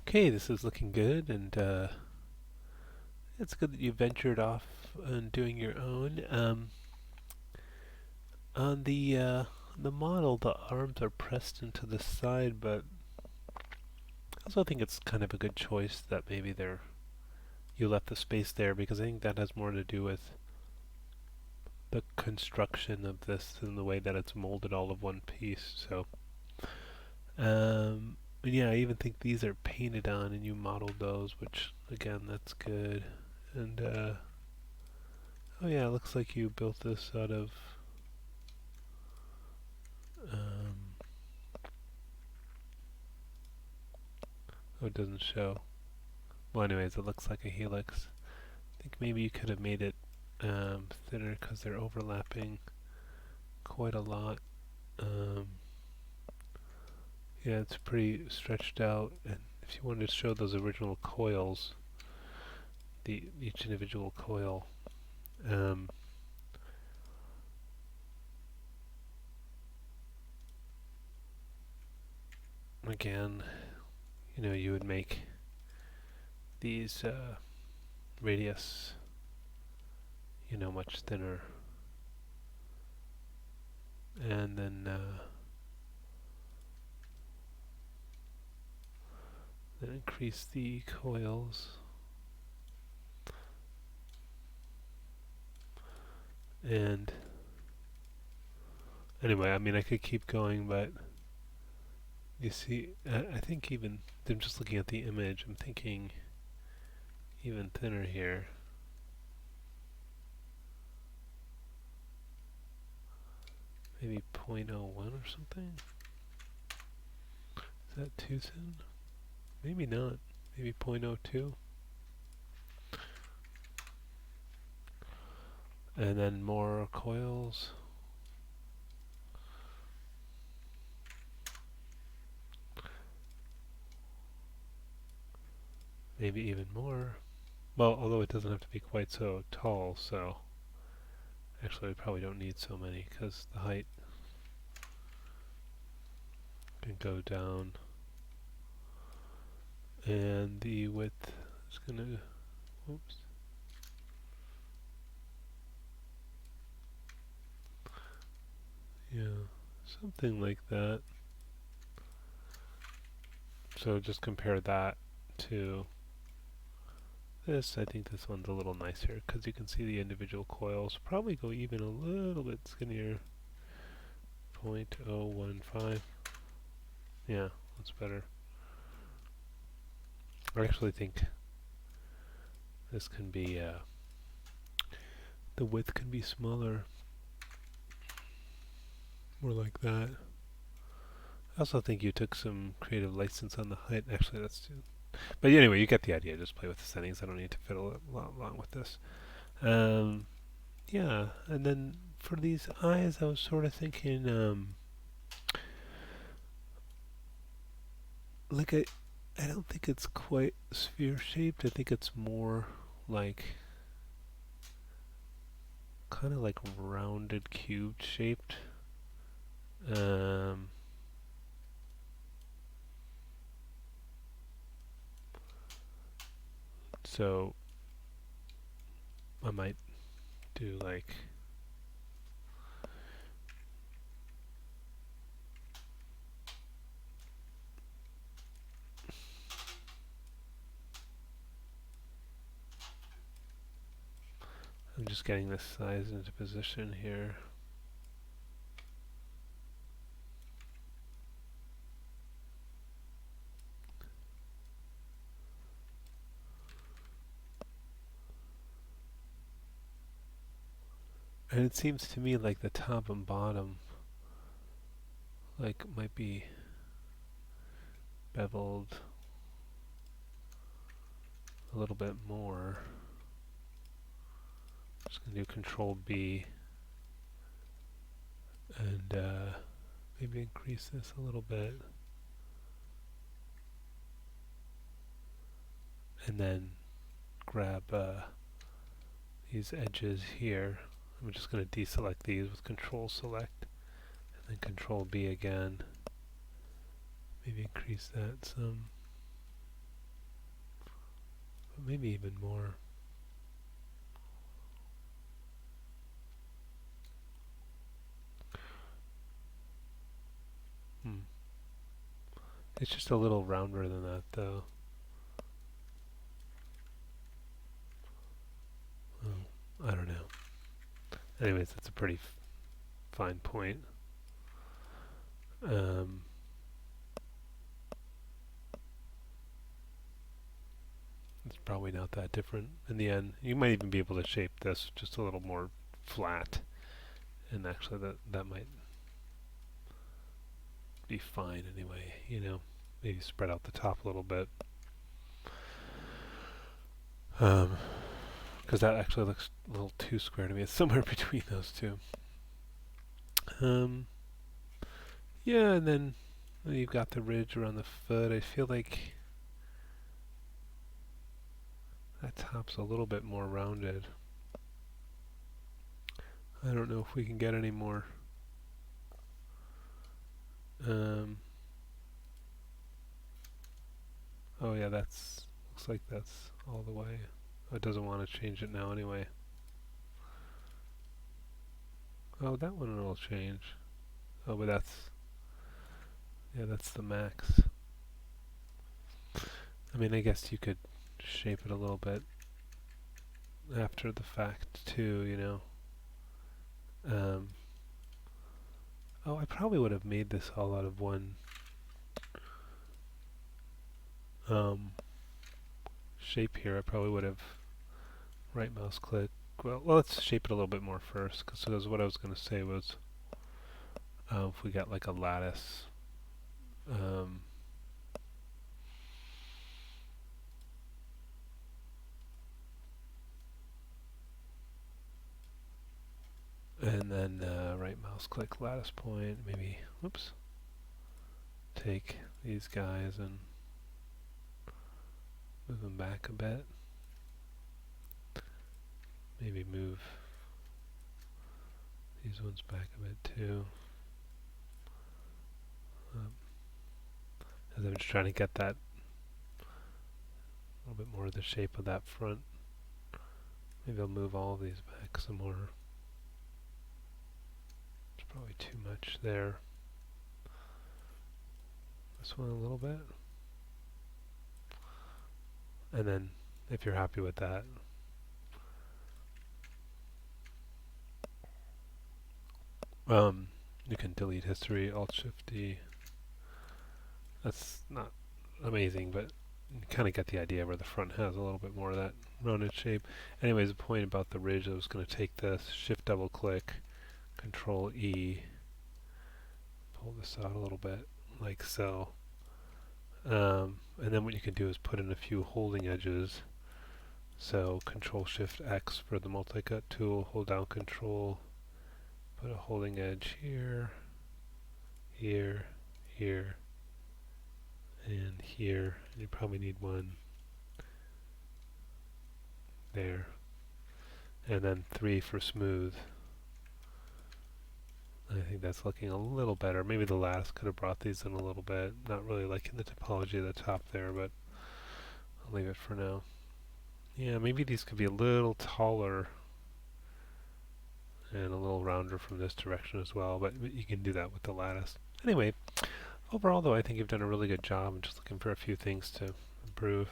Okay, this is looking good, and it's good that you ventured off and doing your own. On the model, the arms are pressed into the side, but I also think it's kind of a good choice that maybe you left the space there because I think that has more to do with the construction of this than the way that it's molded all of one piece. And yeah, I even think these are painted on, and you modeled those, which again, that's good. And oh yeah, it looks like you built this out of. Um, oh, it doesn't show. Well, anyways, it looks like a helix. I think maybe you could have made it thinner because they're overlapping quite a lot. Um, yeah, it's pretty stretched out. And if you wanted to show those original coils, each individual coil, um, again, you would make these radius, much thinner, and then increase the coils. And anyway, I mean, I could keep going, but you see, I think even, I'm just looking at the image, I'm thinking even thinner here. Maybe 0.01 or something? Is that too thin? Maybe not. Maybe 0.02. And then more coils. Maybe even more. Well, although it doesn't have to be quite so tall, so actually we probably don't need so many because the height can go down and the width is gonna, whoops, yeah, something like that. So just compare that to this. I think this one's a little nicer because you can see the individual coils. Probably go even a little bit skinnier. 0.015. Yeah, that's better. I actually think this can be, the width can be smaller. More like that. I also think you took some creative license on the height. Actually, that's too. But anyway, you get the idea. Just play with the settings. I don't need to fiddle along with this. Um, yeah, and then for these eyes, I was sort of thinking, like I don't think it's quite sphere shaped. I think it's more like kind of like rounded cube shaped. Um, so I might do like, I'm just getting this size into position here. And it seems to me like the top and bottom like might be beveled a little bit more. Just gonna do Control B and maybe increase this a little bit, and then grab these edges here. I'm just gonna deselect these with Control Select, and then Control B again. Maybe increase that some. maybe even more. Hmm. It's just a little rounder than that, though. Oh, I don't know. Anyways, that's a pretty fine point. Um, it's probably not that different in the end. You might even be able to shape this just a little more flat, and actually that might be fine anyway. You know, maybe spread out the top a little bit, because that actually looks a little too square to me. It's somewhere between those two. Um, yeah, and then you've got the ridge around the foot. I feel like that top's a little bit more rounded. I don't know if we can get any more. Um, oh yeah, looks like that's all the way. Oh, it doesn't want to change it now anyway. Oh, that one will change. Oh, but that's the max. I mean, I guess you could shape it a little bit after the fact too, you know. Um, oh, I probably would have made this all out of one shape here. I probably would have right mouse click. Well, let's shape it a little bit more first, because what I was going to say was if we got like a lattice, um, and then right mouse click lattice point, maybe, whoops, take these guys and move them back a bit. Maybe move these ones back a bit too. As I'm just trying to get that a little bit more of the shape of that front. Maybe I'll move all of these back some more. It's probably too much there. This one a little bit. And then if you're happy with that, you can delete history, Alt-Shift-D. That's not amazing, but you kind of get the idea where the front has a little bit more of that rounded shape. Anyways, the point about the ridge, I was going to take this, Shift double click, Control E, pull this out a little bit, like so. And then what you can do is put in a few holding edges. So Control Shift X for the multi-cut tool, hold down Control, put a holding edge here, here, here, and here. And you probably need one there. And then 3 for smooth. I think that's looking a little better. Maybe the last could have brought these in a little bit. Not really liking the topology of the top there, but I'll leave it for now. Yeah, maybe these could be a little taller and a little rounder from this direction as well, but you can do that with the lattice. Anyway, overall though, I think you've done a really good job. I'm just looking for a few things to improve.